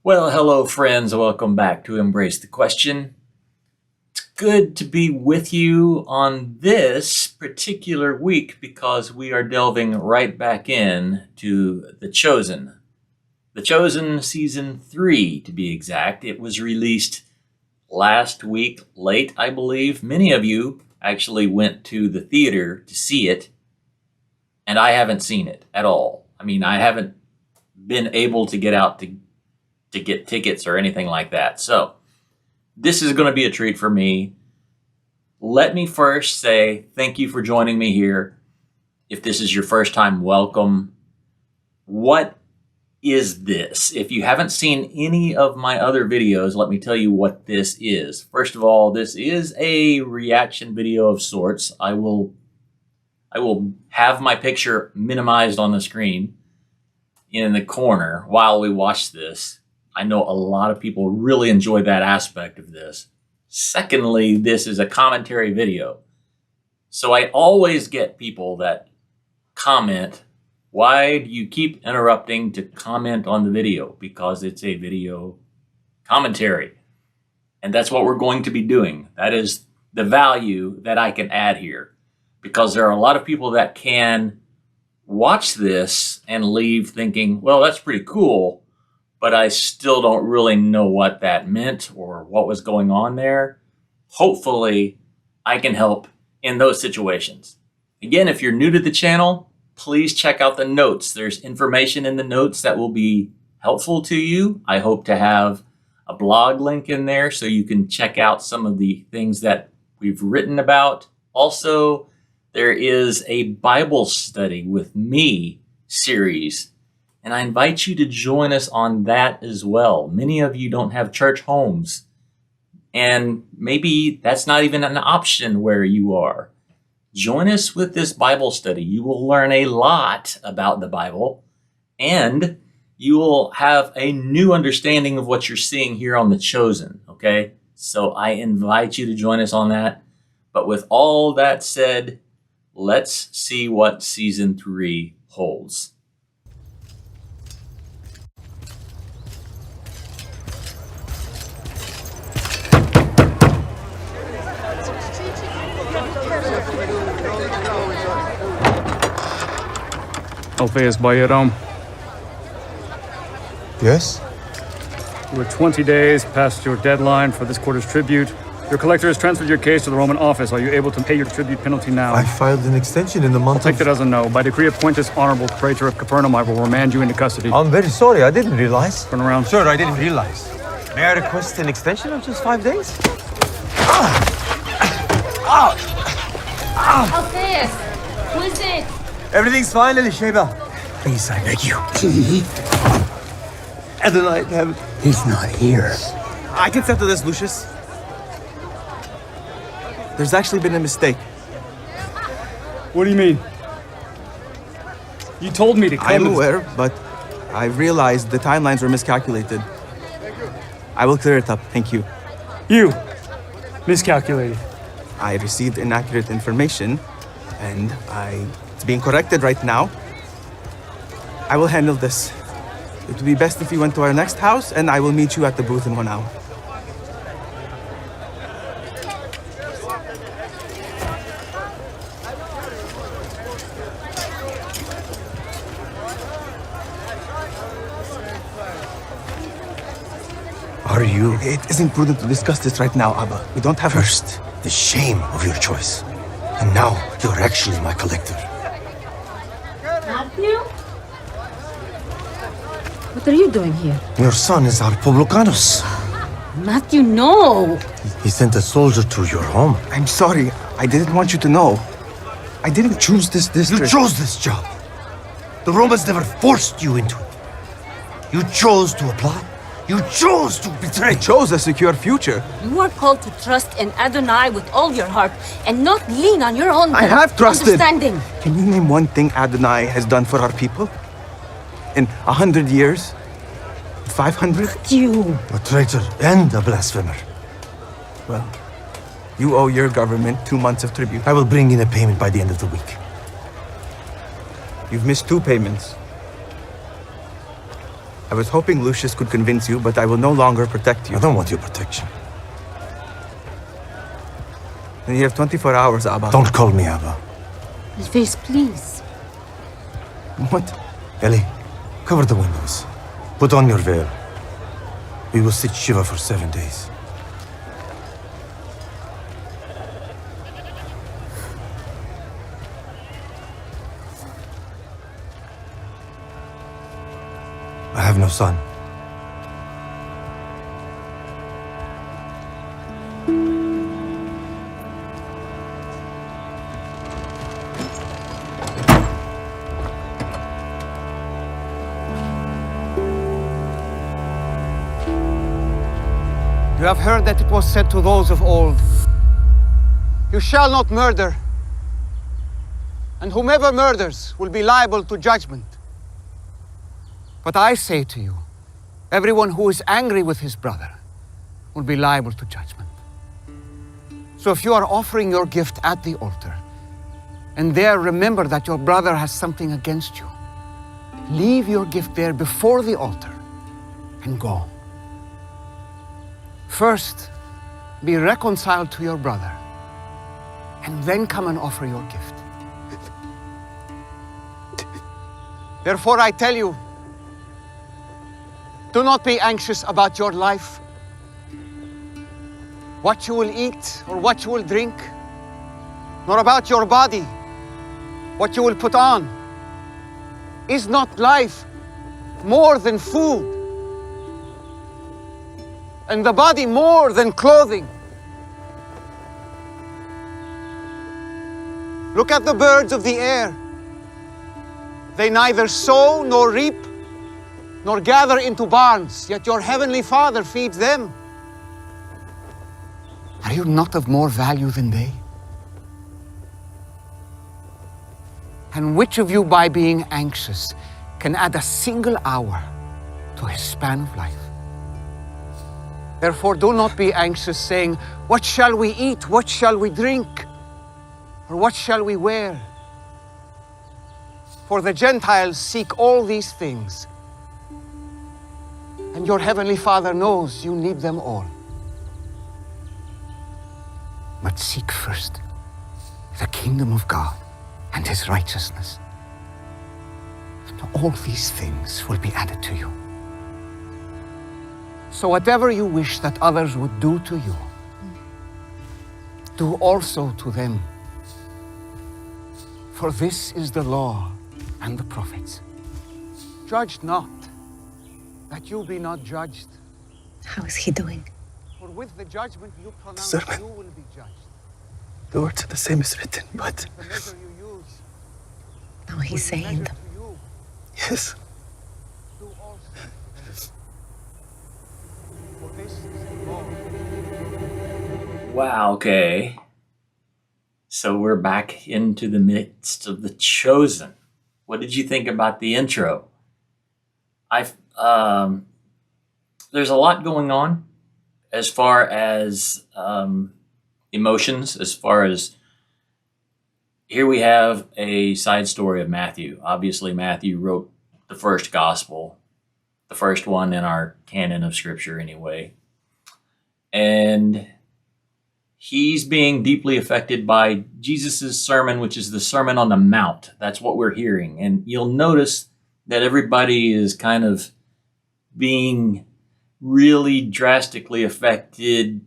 Well, hello, friends. Welcome back to Embrace the Question. It's good to be with you on this particular week because we are delving right back in to The Chosen. The Chosen Season 3, to be exact. It was released last week, late, I believe. Many of you actually went to the theater to see it, and I haven't seen it at all. I mean, I haven't been able to get out to get tickets or anything like that. So this is going to be a treat for me. Let me first say thank you for joining me here. If this is your first time, welcome. What is this? If you haven't seen any of my other videos, let me tell you what this is. First of all, this is a reaction video of sorts. I will have my picture minimized on the screen in the corner while we watch this. I know a lot of people really enjoy that aspect of this. Secondly, this is a commentary video. So I always get people that comment, why do you keep interrupting to comment on the video? Because it's a video commentary. And that's what we're going to be doing. That is the value that I can add here. Because there are a lot of people that can watch this and leave thinking, well, that's pretty cool, but I still don't really know what that meant or what was going on there. Hopefully, I can help in those situations. Again, if you're new to the channel, please check out the notes. There's information in the notes that will be helpful to you. I hope to have a blog link in there so you can check out some of the things that we've written about. Also, there is a Bible study with me series, and I invite you to join us on that as well. Many of you don't have church homes, and maybe that's not even an option where you are. Join us with this Bible study. You will learn a lot about the Bible, and you will have a new understanding of what you're seeing here on The Chosen, okay? So I invite you to join us on that. But with all that said, let's see what Season 3 holds. Alpheus Bayram. Yes? You were 20 days past your deadline for this quarter's tribute. Your collector has transferred your case to the Roman office. Are you able to pay your tribute penalty now? I filed an extension in the month Take that as a no. By decree appoint this honorable praetor of Capernaum, I will remand you into custody. I'm very sorry, I didn't realize. Turn around. Sir, I didn't realize. May I request an extension of just 5 days? Alpheus, who is it? Everything's fine, Elisheba. Please, I beg you. Adonai, He's not here. I can settle this, Lucius. There's actually been a mistake. What do you mean? You told me to come. I am aware, but I realized the timelines were miscalculated. I will clear it up, thank you. You miscalculated. I received inaccurate information, and it's being corrected right now. I will handle this. It would be best if we went to our next house, and I will meet you at the booth in 1 hour. Are you? It isn't prudent to discuss this right now, Abba. We don't have... First, the shame of your choice. And now, you're actually my collector. Matthew? What are you doing here? Your son is our Publicanus. Matthew, no! He sent a soldier to your home. I'm sorry. I didn't want you to know. I didn't choose this district. You chose this job. The Romans never forced you into it. You chose to apply. You chose to betray. I chose a secure future. You are called to trust in Adonai with all your heart and not lean on your own I have trusted. understanding. Can you name one thing Adonai has done for our people? In 100 years? 500? You. A traitor and a blasphemer. Well, you owe your government 2 months of tribute. I will bring in a payment by the end of the week. You've missed 2 payments. I was hoping Lucius could convince you, but I will no longer protect you. I don't want your protection. Then you have 24 hours, Abba. Don't call me Abba. Elvis, please. What? Ellie, cover the windows. Put on your veil. We will sit Shiva for 7 days. I have no son. You have heard that it was said to those of old, "You shall not murder, and whomever murders will be liable to judgment." But I say to you, everyone who is angry with his brother will be liable to judgment. So if you are offering your gift at the altar, and there remember that your brother has something against you, leave your gift there before the altar and go. First, be reconciled to your brother, and then come and offer your gift. Therefore, I tell you, do not be anxious about your life, what you will eat or what you will drink, nor about your body, what you will put on. Is not life more than food, and the body more than clothing? Look at the birds of the air. They neither sow nor reap, nor gather into barns, yet your heavenly Father feeds them. Are you not of more value than they? And which of you, by being anxious, can add a single hour to his span of life? Therefore, do not be anxious, saying, "What shall we eat? What shall we drink? Or what shall we wear?" For the Gentiles seek all these things, and your heavenly Father knows you need them all. But seek first the kingdom of God and his righteousness, and all these things will be added to you. So whatever you wish that others would do to you, do also to them. For this is the law and the prophets. Judge not, that you be not judged. How is he doing? For with the judgment you pronounce, Servant. you will be judged. The words are the same as written, but The measure you use Now he's will be saying measured them. to you. yes. Do also to them. For this is the law. Wow, okay. So we're back into the midst of the chosen. What did you think about the intro? There's a lot going on as far as emotions, as far as here we have a side story of Matthew. Obviously, Matthew wrote the first gospel, the first one in our canon of scripture anyway. And he's being deeply affected by Jesus' sermon, which is the Sermon on the Mount. That's what we're hearing. And you'll notice that everybody is kind of being really drastically affected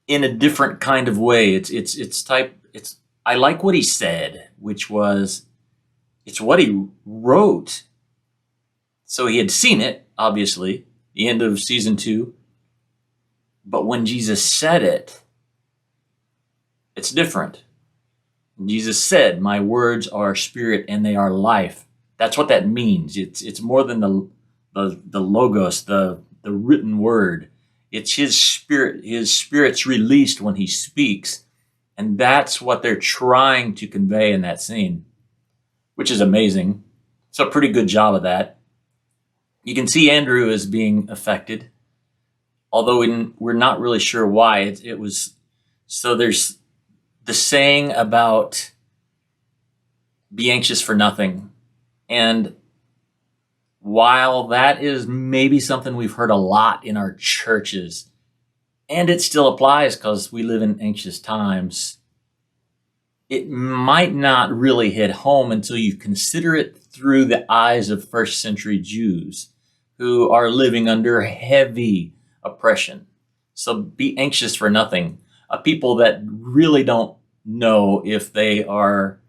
in a different kind of way. I like what he said, which was, it's what he wrote. So he had seen it, obviously, the end of season 2. But when Jesus said it, it's different. Jesus said, "My words are spirit and they are life." That's what that means. It's more than the logos, the written word. It's his spirit. His spirit's released when he speaks. And that's what they're trying to convey in that scene, which is amazing. It's a pretty good job of that. You can see Andrew is being affected, although we're not really sure why. It was, so there's the saying about be anxious for nothing. And while that is maybe something we've heard a lot in our churches, and it still applies because we live in anxious times, it might not really hit home until you consider it through the eyes of first century Jews who are living under heavy oppression. So be anxious for nothing. A people that really don't know if they are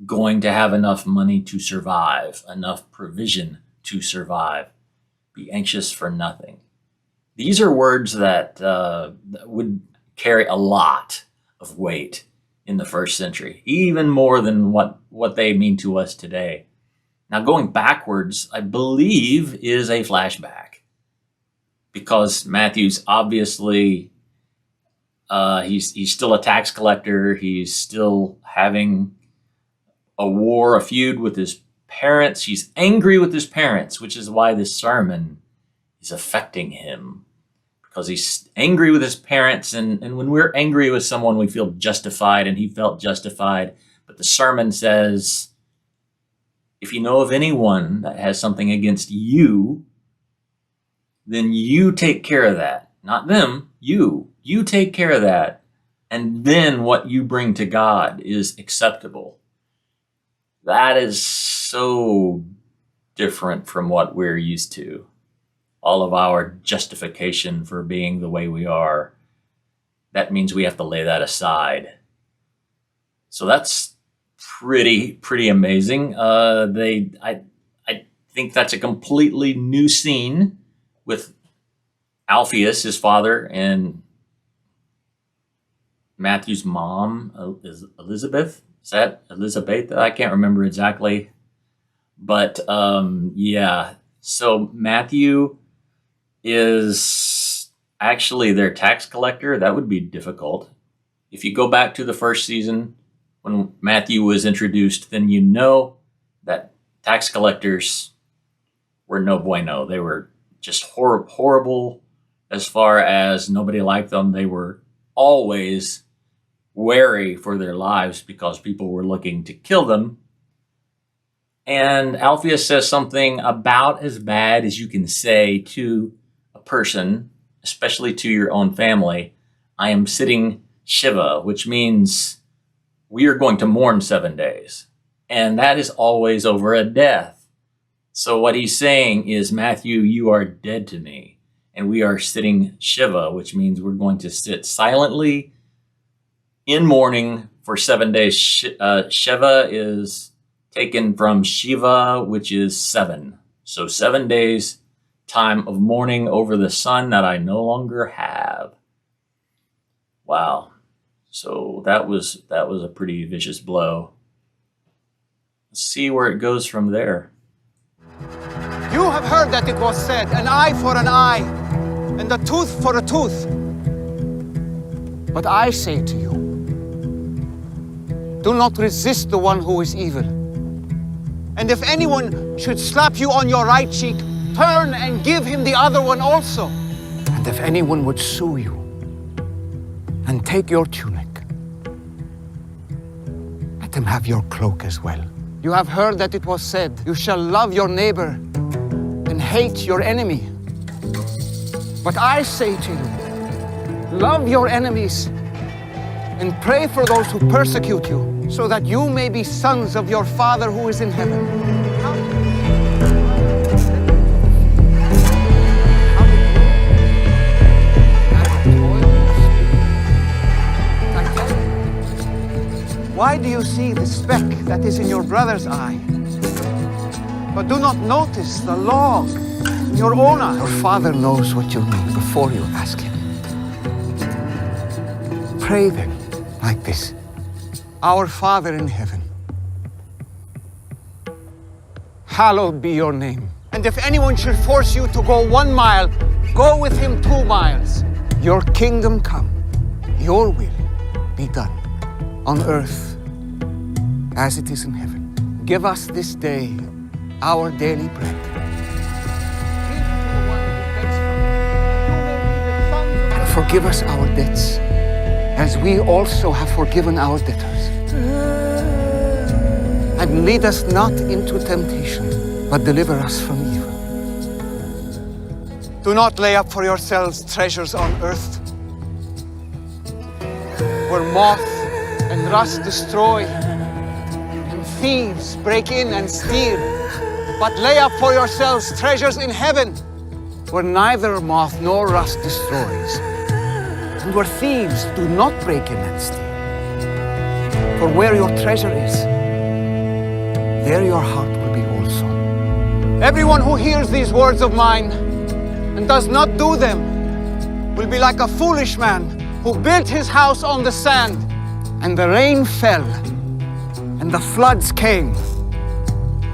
going to have enough money to survive, enough provision to survive. Be anxious for nothing. These are words that would carry a lot of weight in the first century, even more than what they mean to us today. Now, going backwards, I believe, is a flashback, because Matthew's obviously, he's still a tax collector. He's still having a feud with his parents. He's angry with his parents, which is why this sermon is affecting him, because he's angry with his parents. And when we're angry with someone, we feel justified, and he felt justified. But the sermon says, if you know of anyone that has something against you, then you take care of that. Not them, you. You take care of that. And then what you bring to God is acceptable. That is so different from what we're used to. All of our justification for being the way we are. That means we have to lay that aside. So that's pretty amazing. I think that's a completely new scene with Alphaeus, his father, and Matthew's mom, is Elizabeth. Is that Elizabeth? I can't remember exactly. But yeah, so Matthew is actually their tax collector. That would be difficult. If you go back to the first season, when Matthew was introduced, then you know that tax collectors were no bueno. They were just horrible as far as nobody liked them. They were always wary for their lives because people were looking to kill them. And Alphaeus says something about as bad as you can say to a person, especially to your own family. I am sitting Shiva, which means we are going to mourn 7 days. And that is always over a death. So what he's saying is, Matthew, you are dead to me. And we are sitting Shiva, which means we're going to sit silently in mourning for 7 days. Shiva is taken from Shiva, which is 7. So 7 days time of mourning over the son that I no longer have. Wow. So that was a pretty vicious blow. Let's see where it goes from there. You have heard that it was said, an eye for an eye, and a tooth for a tooth. But I say to you, do not resist the one who is evil. And if anyone should slap you on your right cheek, turn and give him the other one also. And if anyone would sue you and take your tunic, let him have your cloak as well. You have heard that it was said, you shall love your neighbor and hate your enemy. But I say to you, love your enemies and pray for those who persecute you, so that you may be sons of your Father who is in heaven. Why do you see the speck that is in your brother's eye, but do not notice the log in your own eye? Your Father knows what you need before you ask him. Pray then like this. Our Father in heaven, hallowed be your name. And if anyone should force you to go 1 mile, go with him 2 miles. Your kingdom come, your will be done on earth as it is in heaven. Give us this day our daily bread. And forgive us our debts, as we also have forgiven our debtors. And lead us not into temptation, but deliver us from evil. Do not lay up for yourselves treasures on earth, where moth and rust destroy, and thieves break in and steal. But lay up for yourselves treasures in heaven, where neither moth nor rust destroys, and where thieves do not break in and steal. For where your treasure is, there your heart will be also. Everyone who hears these words of mine and does not do them will be like a foolish man who built his house on the sand, and the rain fell, and the floods came,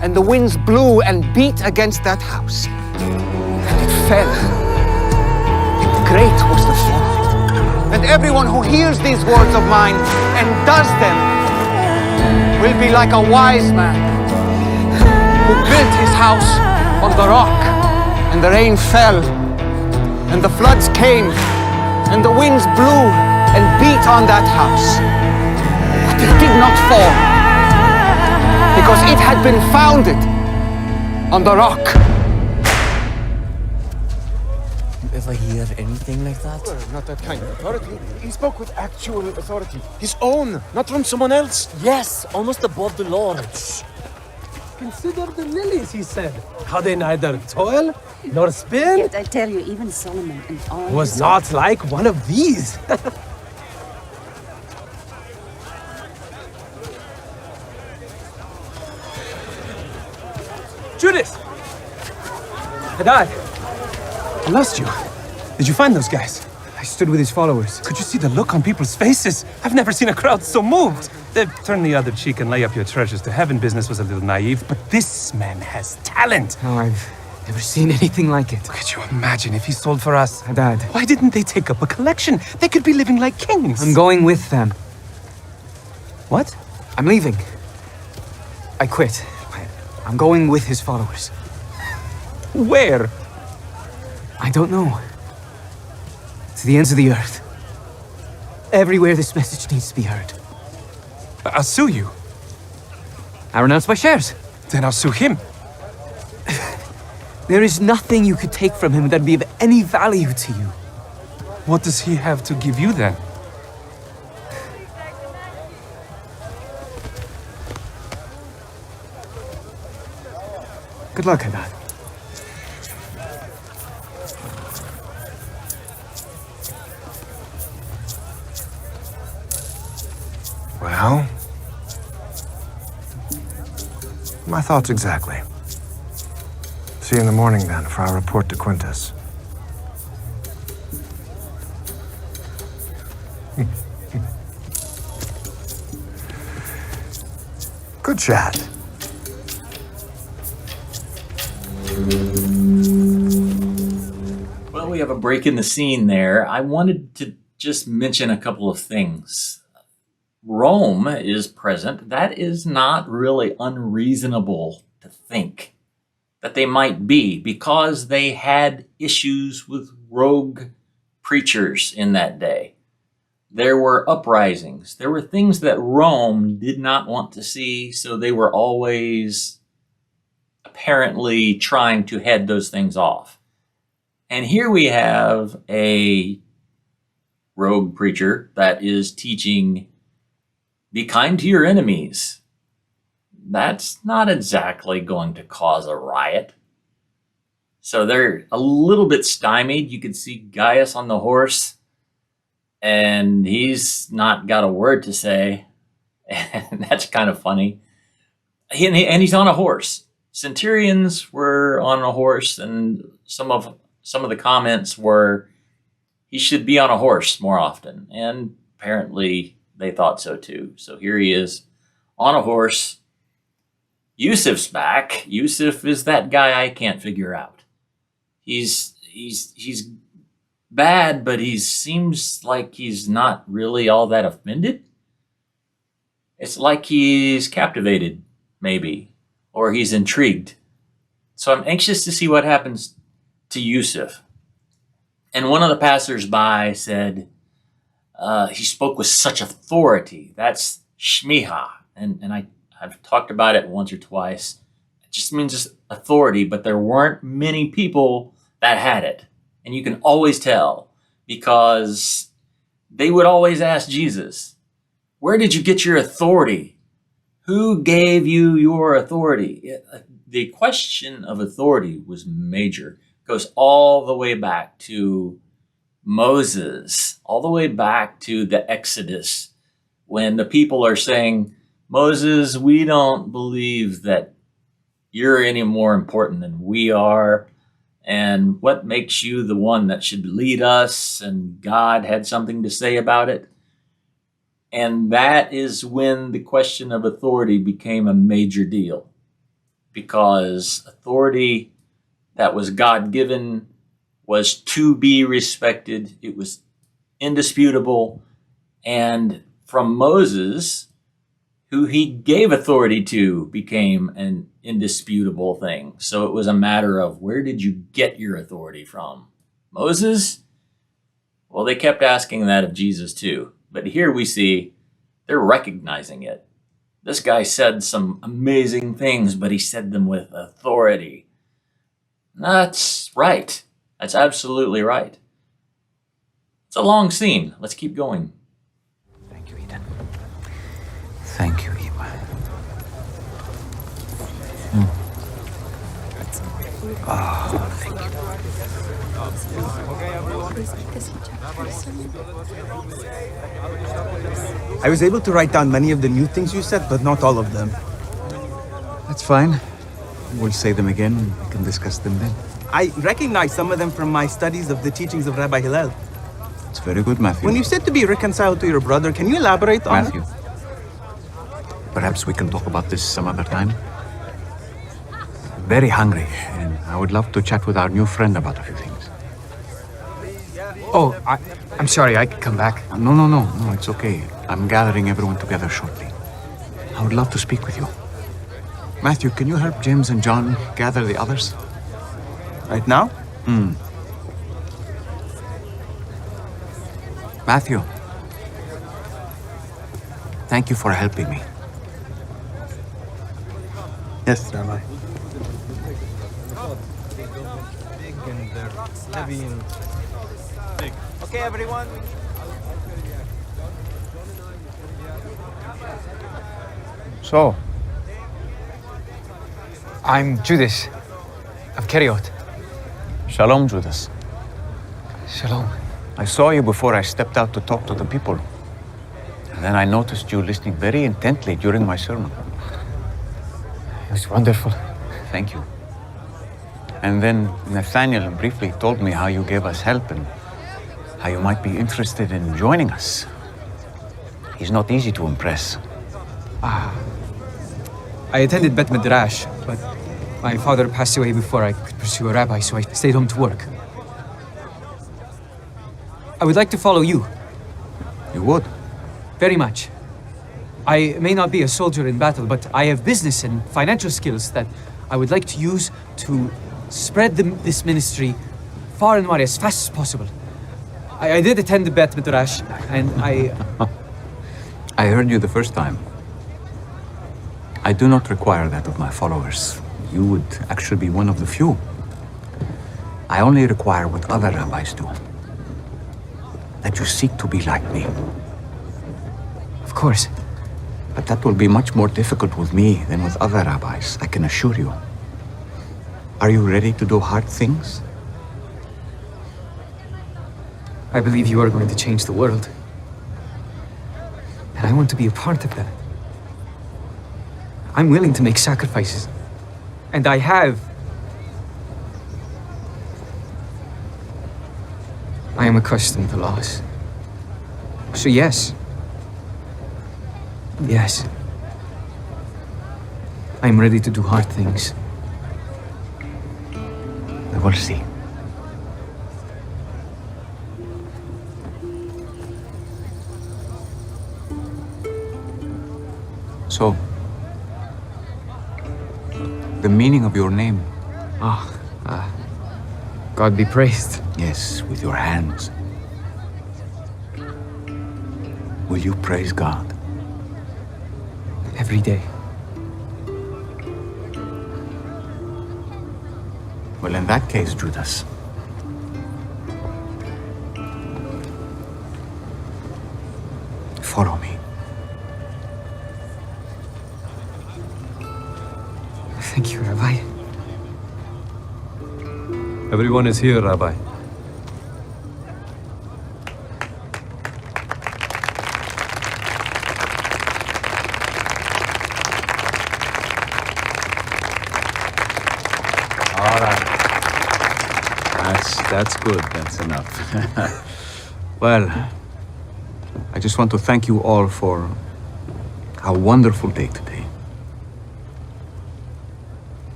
and the winds blew and beat against that house, and it fell, and great was the fall. And everyone who hears these words of mine and does them will be like a wise man who built his house on the rock, and the rain fell, and the floods came, and the winds blew and beat on that house. But it did not fall, because it had been founded on the rock. Ever hear anything like that? Not that kind of authority. He spoke with actual authority. His own, not from someone else. Yes, almost above the Lord. Consider the lilies, he said. How they neither toil nor spin. Yet I tell you, even Solomon in all Was his not like one of these. Judas! Hadad! I lost you. Did you find those guys? I stood with his followers. Could you see the look on people's faces? I've never seen a crowd so moved. The turn the other cheek and lay up your treasures to heaven business was a little naive, but this man has talent. No, I've never seen anything like it. Could you imagine if he sold for us? Dad, Why didn't they take up a collection? They could be living like kings. I'm going with them. What? I'm leaving. I quit. I'm going with his followers. Where? I don't know. To the ends of the earth. Everywhere this message needs to be heard. I'll sue you. I renounce my shares. Then I'll sue him. There is nothing you could take from him that'd be of any value to you. What does he have to give you then? Good luck, Hadad. Well, my thoughts exactly. See you in the morning then for our report to Quintus. Good chat. Well, we have a break in the scene there. I wanted to just mention a couple of things. Rome is present. That is not really unreasonable to think that they might be, because they had issues with rogue preachers in that day. There were uprisings. There were things that Rome did not want to see, so they were always apparently trying to head those things off. And here we have a rogue preacher that is teaching, be kind to your enemies. That's not exactly going to cause a riot. So they're a little bit stymied. You can see Gaius on the horse, and he's not got a word to say. And that's kind of funny. And he's on a horse. Centurions were on a horse, and some of the comments were he should be on a horse more often. And apparently they thought so too. So here he is on a horse. Yusuf's back. Yusuf is that guy I can't figure out. He's bad, but he seems like he's not really all that offended. It's like he's captivated, maybe, or he's intrigued. So I'm anxious to see what happens to Yusuf. And one of the passers-by said, he spoke with such authority. That's shmiha. And I've talked about it once or twice. It just means just authority, but there weren't many people that had it. And you can always tell because they would always ask Jesus, where did you get your authority? Who gave you your authority? The question of authority was major. It goes all the way back to Moses, all the way back to the Exodus, when the people are saying, Moses, we don't believe that you're any more important than we are. And what makes you the one that should lead us? And God had something to say about it. And that is when the question of authority became a major deal, because authority that was God-given was to be respected. It was indisputable. And from Moses, who he gave authority to, became an indisputable thing. So it was a matter of, where did you get your authority from? Moses? Well, they kept asking that of Jesus too. But here we see they're recognizing it. This guy said some amazing things, but he said them with authority. That's right. That's absolutely right. It's a long scene. Let's keep going. Thank you, Eden. Thank you, Eva. Oh, thank you. I was able to write down many of the new things you said, but not all of them. That's fine. We'll say them again and we can discuss them then. I recognize some of them from my studies of the teachings of Rabbi Hillel. It's very good, Matthew. When you said to be reconciled to your brother, can you elaborate on Matthew, perhaps we can talk about this some other time. Very hungry, and I would love to chat with our new friend about a few things. Oh, I'm sorry, I could come back. No, it's okay. I'm gathering everyone together shortly. I would love to speak with you. Matthew, can you help James and John gather the others? Right now? Matthew, thank you for helping me. Yes, Rabbi. Okay, everyone. So, I'm Judas of Keriot. Shalom, Judas. Shalom. I saw you before I stepped out to talk to the people. And then I noticed you listening very intently during my sermon. It was wonderful. Thank you. And then Nathaniel briefly told me how you gave us help and how you might be interested in joining us. He's not easy to impress. I attended Bet Midrash, but my father passed away before I could pursue a rabbi, so I stayed home to work. I would like to follow you. You would? Very much. I may not be a soldier in battle, but I have business and financial skills that I would like to use to spread this ministry far and wide as fast as possible. I did attend the Bet Midrash, and I heard you the first time. I do not require that of my followers. You would actually be one of the few. I only require what other rabbis do. That you seek to be like me. Of course. But that will be much more difficult with me than with other rabbis, I can assure you. Are you ready to do hard things? I believe you are going to change the world. And I want to be a part of that. I'm willing to make sacrifices. And I have. I am accustomed to loss. So yes. Yes. I'm ready to do hard things. We will see. So, the meaning of your name? God be praised. Yes, with your hands. Will you praise God? Every day. Well, in that case, Judas, Thank you, Rabbi. Everyone is here, Rabbi. All right. That's good. That's enough. Well, I just want to thank you all for a wonderful day today.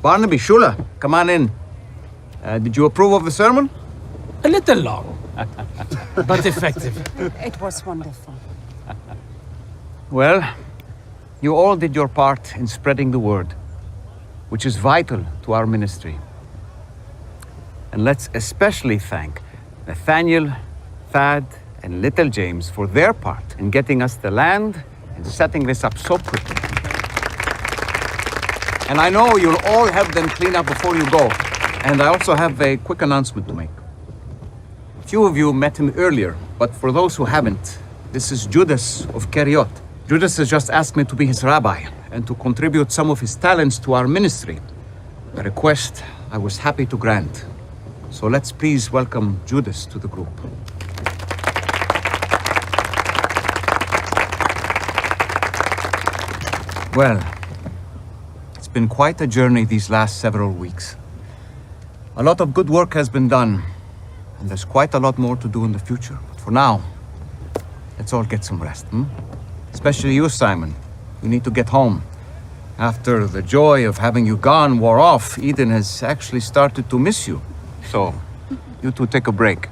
Barnaby, Shula, come on in. Did you approve of the sermon? A little long, but effective. It was wonderful. Well, you all did your part in spreading the word, which is vital to our ministry. And let's especially thank Nathaniel, Thad, and Little James for their part in getting us the land and setting this up so quickly. And I know you'll all help them clean up before you go. And I also have a quick announcement to make. A few of you met him earlier, but for those who haven't, this is Judas of Keriot. Judas has just asked me to be his rabbi and to contribute some of his talents to our ministry. A request I was happy to grant. So let's please welcome Judas to the group. Well, it's been quite a journey these last several weeks. A lot of good work has been done, and there's quite a lot more to do in the future. But for now, let's all get some rest, Especially you, Simon. You need to get home. After the joy of having you gone wore off, Eden has actually started to miss you. So, you two take a break.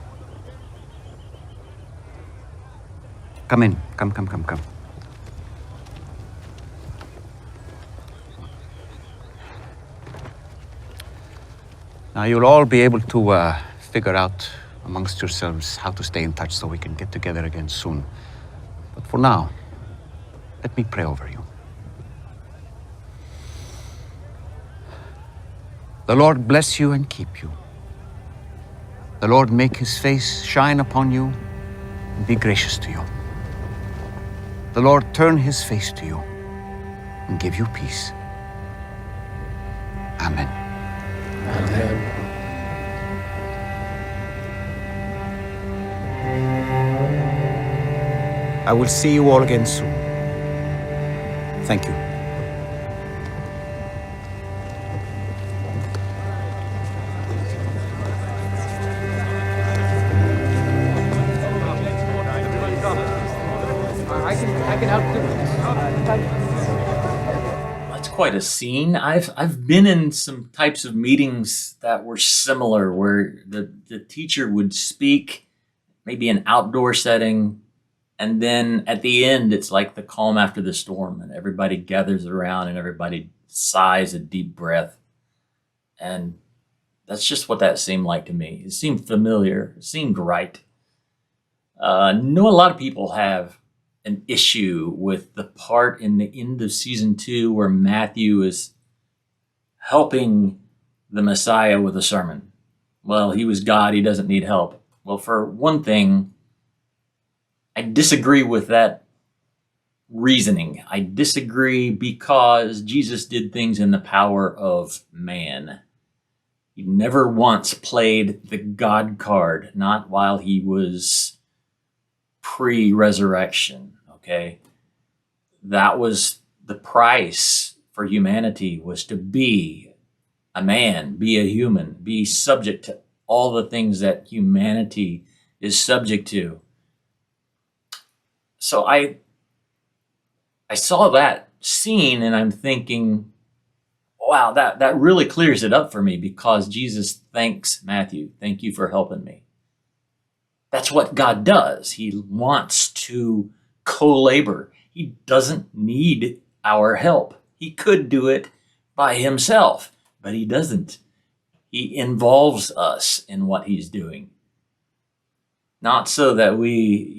Come in. Come. Now, you'll all be able to figure out amongst yourselves how to stay in touch so we can get together again soon. But for now, let me pray over you. The Lord bless you and keep you. The Lord make his face shine upon you and be gracious to you. The Lord turn his face to you and give you peace. Amen. I will see you all again soon. Thank you. I can help too. That's quite a scene. I've been in some types of meetings that were similar, where the teacher would speak, maybe an outdoor setting, and then at the end it's like the calm after the storm, and everybody gathers around and everybody sighs a deep breath. And that's just what that seemed like to me. It seemed familiar. It seemed right. I know a lot of people have an issue with the part in the end of season 2 where Matthew is helping the Messiah with a sermon. Well, he was God, he doesn't need help. Well, for one thing, I disagree with that reasoning. I disagree because Jesus did things in the power of man. He never once played the God card, not while he was pre-resurrection, okay? That was the price for humanity, was to be a man, be a human, be subject to all the things that humanity is subject to. So I saw that scene and I'm thinking, wow, that really clears it up for me, because Jesus thanks Matthew. Thank you for helping me. That's what God does. He wants to co-labor. He doesn't need our help. He could do it by himself, but he doesn't. He involves us in what he's doing. Not so that we,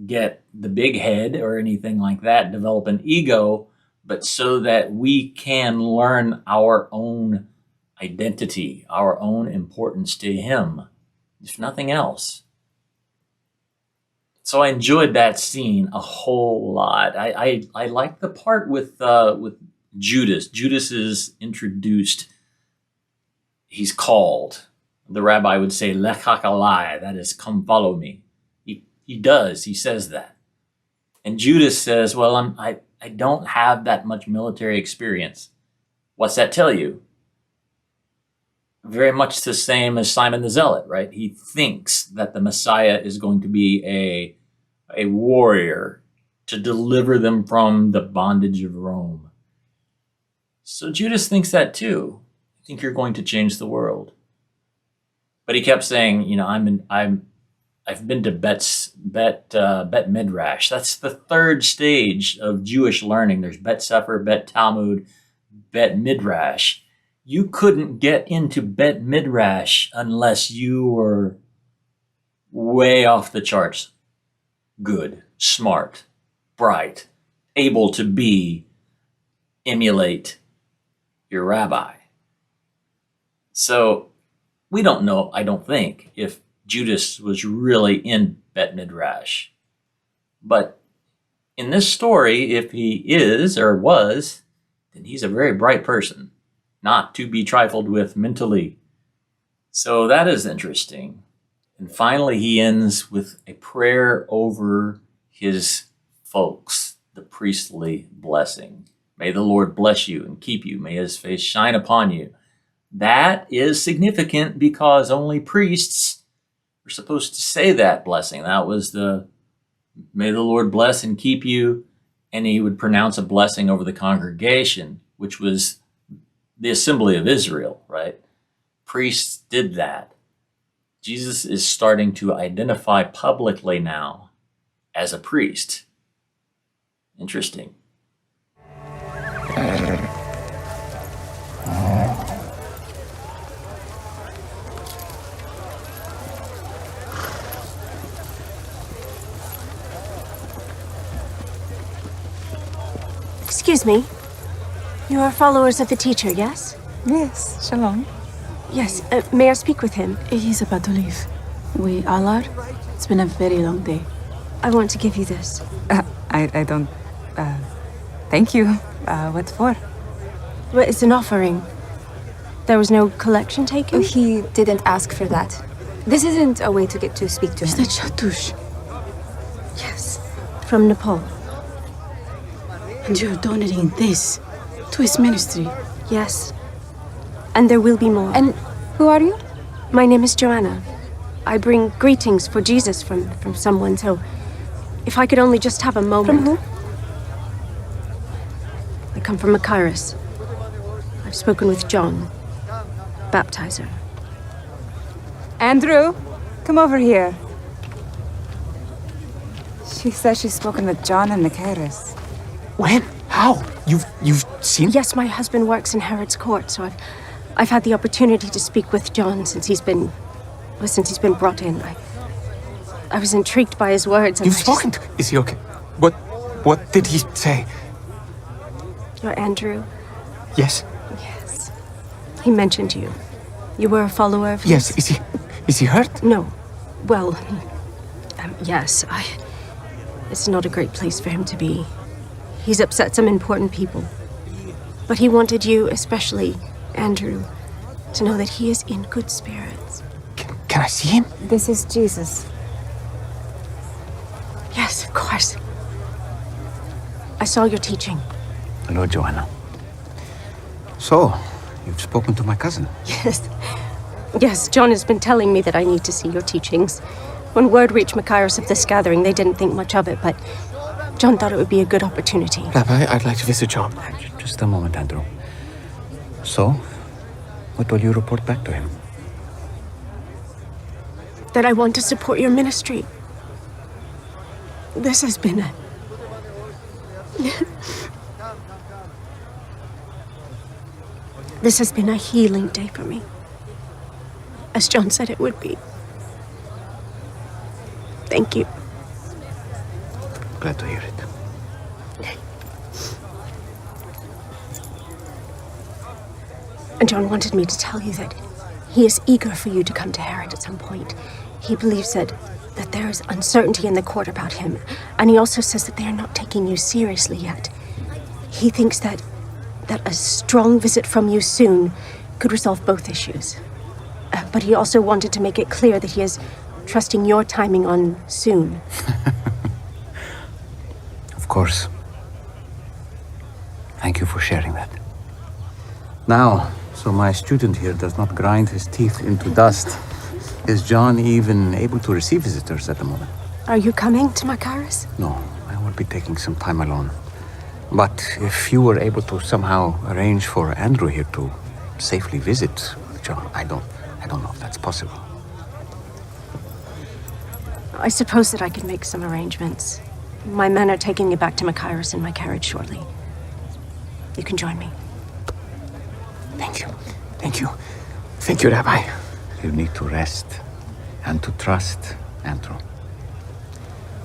get the big head or anything like that, develop an ego, but so that we can learn our own identity, our own importance to him, if nothing else. So I enjoyed that scene a whole lot. I like the part with Judas. Judas is introduced. He's called. The rabbi would say, Lech hakalai, that is, come follow me. He does. He says that. And Judas says, well, I don't have that much military experience. What's that tell you? Very much the same as Simon the Zealot, right? He thinks that the Messiah is going to be a warrior to deliver them from the bondage of Rome. So Judas thinks that too. I think you're going to change the world. But he kept saying, you know, I've been to Bet Midrash. That's the third stage of Jewish learning. There's Bet Sefer, Bet Talmud, Bet Midrash. You couldn't get into Bet Midrash unless you were way off the charts. Good, smart, bright, able to emulate your rabbi. So we don't know, I don't think, if Judas was really in Bet Midrash. But in this story, if he is or was, then he's a very bright person, not to be trifled with mentally. So that is interesting. And finally, he ends with a prayer over his folks, the priestly blessing. May the Lord bless you and keep you. May his face shine upon you. That is significant because only priests were supposed to say that blessing. That was the, may the Lord bless and keep you. And he would pronounce a blessing over the congregation, which was the assembly of Israel, right? Priests did that. Jesus is starting to identify publicly now as a priest. Interesting. Excuse me. You are followers of the teacher, yes? Yes, shalom. Yes, may I speak with him? He's about to leave. We all are. It's been a very long day. I want to give you this. I don't... thank you. What for? Well, it's an offering. There was no collection taken? He didn't ask for that. This isn't a way to get to speak to him. Is that Chatouche? Yes, from Nepal. And you're donating this to his ministry? Yes. And there will be more. And who are you? My name is Joanna. I bring greetings for Jesus from someone, so if I could only just have a moment. From who? I come from Machiris. I've spoken with John, baptizer. Andrew, come over here. She says she's spoken with John and Machiris. When? How? You've seen? Yes, my husband works in Herod's court, so I've had the opportunity to speak with John since he's been brought in. I was intrigued by his words. You've spoken to him? Is he okay? What did he say? You're Andrew? Yes. Yes. He mentioned you. You were a follower of his? Yes. Is he hurt? No. Well, yes. It's not a great place for him to be. He's upset some important people. But he wanted you, especially Andrew, to know that he is in good spirits. Can I see him? This is Jesus. Yes, of course. I saw your teaching. Hello, Joanna. So, you've spoken to my cousin? Yes. Yes, John has been telling me that I need to see your teachings. When word reached Machiris of this gathering, they didn't think much of it, but John thought it would be a good opportunity. Rabbi, I'd like to visit John. Just a moment, Andrew. So, what will you report back to him? That I want to support your ministry. This has been This has been a healing day for me. As John said it would be. Thank you. Glad to hear it. And John wanted me to tell you that he is eager for you to come to Herod at some point. He believes that there is uncertainty in the court about him, and he also says that they are not taking you seriously yet. He thinks that that a strong visit from you soon could resolve both issues. But he also wanted to make it clear that he is trusting your timing on soon. Of course. Thank you for sharing that. Now, so my student here does not grind his teeth into dust, is John even able to receive visitors at the moment? Are you coming to Macaris? No, I will be taking some time alone. But if you were able to somehow arrange for Andrew here to safely visit John, I don't know if that's possible. I suppose that I could make some arrangements. My men are taking me back to Macaris in my carriage shortly. You can join me. Thank you. Thank you. Thank you, Rabbi. You need to rest and to trust Andrew.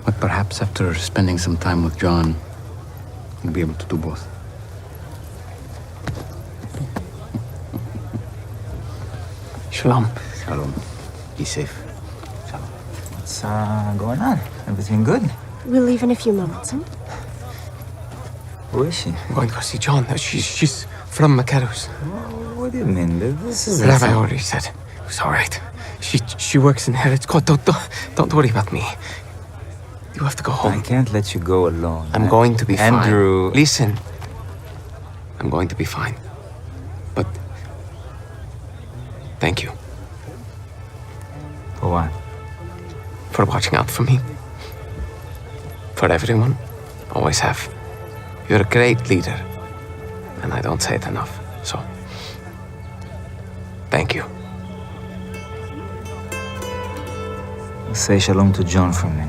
But perhaps after spending some time with John, you'll be able to do both. Shalom. Shalom. Be safe. Shalom. What's going on? Everything good? We'll leave in a few moments, huh? Who is she? I'm going to go see John. She's from Macaros. What do you mean? This is... Rabbi already said it was all right. She works in Herod's court. Don't worry about me. You have to go home. I can't let you go alone. I'm going to be fine. Andrew... Listen. I'm going to be fine. But... thank you. For what? For watching out for me. For everyone. Always have. You're a great leader. And I don't say it enough. So... thank you. Say shalom to John for me.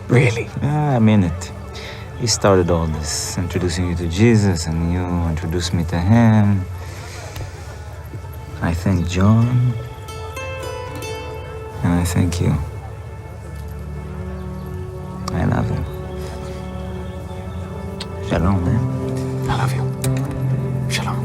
Really? Yeah, I mean it. He started all this, introducing you to Jesus, and you introduced me to him. I thank John, and I thank you. I love you. Shalom, man. I love you. Shalom.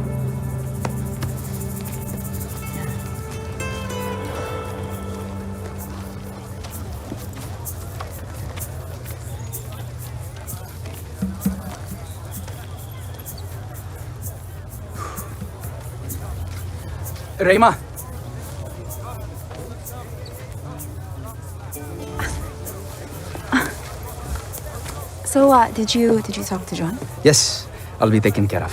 Rayma! So, did you talk to John? Yes, I'll be taken care of.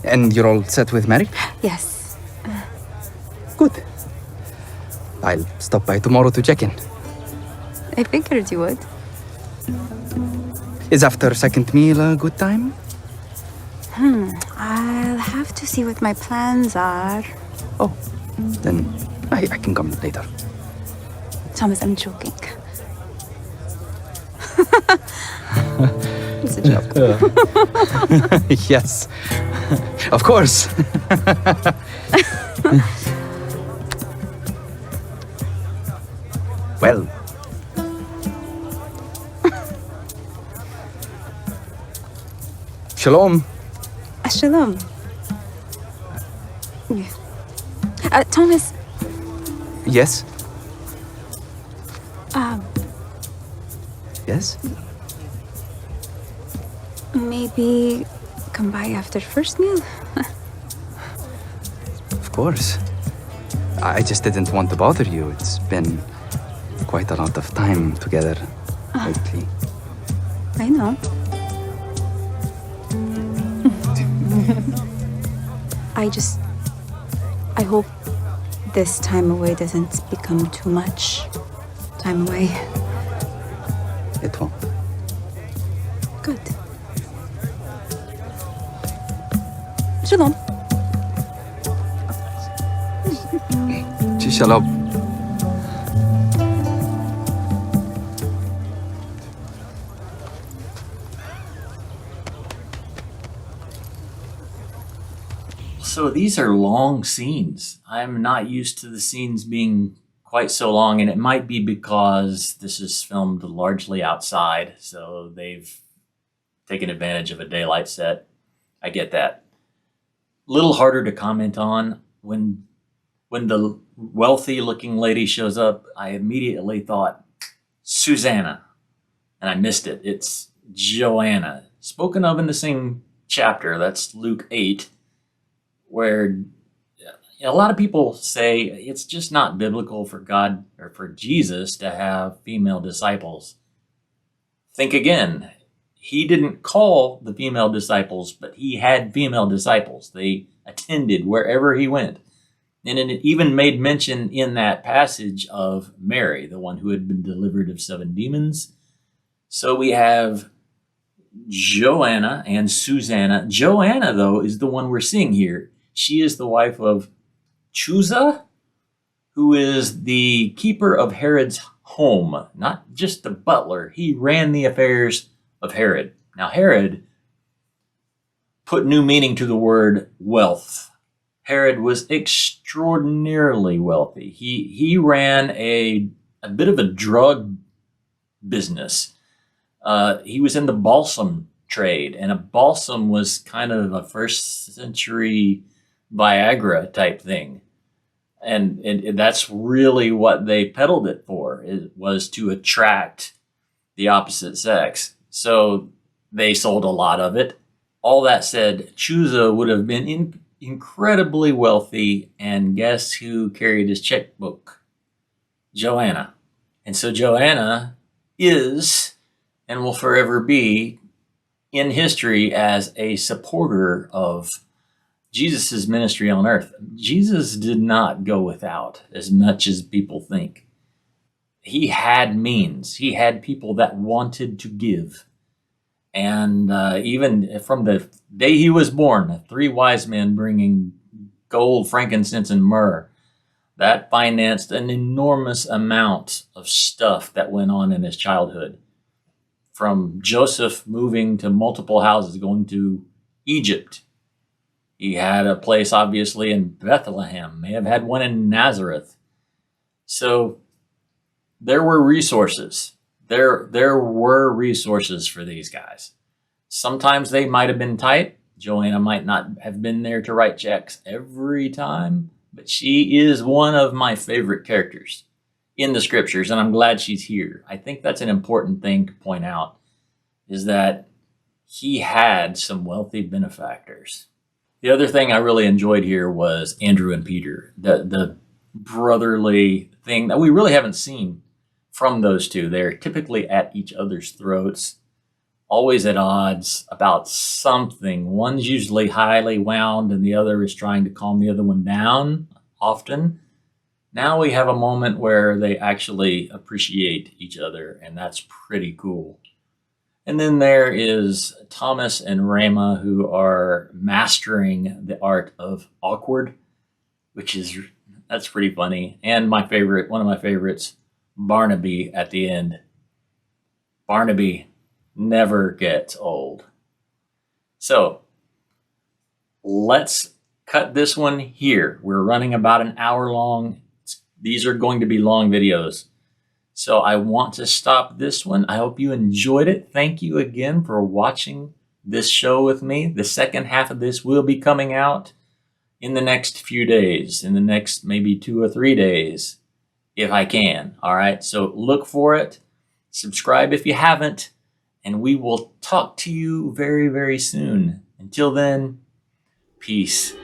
And you're all set with Mary? Yes. Good. I'll stop by tomorrow to check in. I figured you would. Is after second meal a good time? I'll have to see what my plans are. Oh, then I can come later. Thomas, I'm joking. It's a joke. Yes, of course. Well. Shalom. Shalom. Yeah. Thomas. Yes? Um, Yes? maybe come by after first meal? Of course. I just didn't want to bother you. It's been quite a lot of time together lately. I know. I hope this time away doesn't become too much time away. It won't. Good. Shalom. Shalom. So these are long scenes. I'm not used to the scenes being quite so long, and it might be because this is filmed largely outside, so they've taken advantage of a daylight set. I get that. Little harder to comment on. When the wealthy-looking lady shows up, I immediately thought, Susanna, and I missed it. It's Joanna, spoken of in the same chapter, that's Luke 8, where a lot of people say it's just not biblical for God or for Jesus to have female disciples. Think again. He didn't call the female disciples, but he had female disciples. They attended wherever he went. And it even made mention in that passage of Mary, the one who had been delivered of 7 demons. So we have Joanna and Susanna. Joanna, though, is the one we're seeing here. She is the wife of Judas, who is the keeper of Herod's home, not just the butler. He ran the affairs of Herod. Now, Herod put new meaning to the word wealth. Herod was extraordinarily wealthy. He ran a bit of a drug business. He was in the balsam trade, and a balsam was kind of a first century Viagra type thing. And that's really what they peddled it for. It was to attract the opposite sex. So they sold a lot of it. All that said, Chusa would have been incredibly wealthy, and guess who carried his checkbook? Joanna. And so Joanna is and will forever be in history as a supporter of Jesus' ministry on earth. Jesus did not go without as much as people think. He had means. He had people that wanted to give. And even from the day he was born, 3 wise men bringing gold, frankincense, and myrrh, that financed an enormous amount of stuff that went on in his childhood. From Joseph moving to multiple houses, going to Egypt. He had a place, obviously, in Bethlehem. May have had one in Nazareth. So there were resources. There were resources for these guys. Sometimes they might have been tight. Joanna might not have been there to write checks every time, but she is one of my favorite characters in the scriptures, and I'm glad she's here. I think that's an important thing to point out, is that he had some wealthy benefactors. The other thing I really enjoyed here was Andrew and Peter, the brotherly thing that we really haven't seen from those two. They're typically at each other's throats, always at odds about something. One's usually highly wound and the other is trying to calm the other one down often. Now we have a moment where they actually appreciate each other, and that's pretty cool. And then there is Thomas and Rama, who are mastering the art of awkward, that's pretty funny. And my favorite, one of my favorites, Barnaby at the end. Barnaby never gets old. So let's cut this one here. We're running about an hour long. These are going to be long videos. So I want to stop this one. I hope you enjoyed it. Thank you again for watching this show with me. The second half of this will be coming out in the next few days, in the next maybe 2 or 3 days, if I can. All right, so look for it. Subscribe if you haven't, and we will talk to you very, very soon. Until then, peace.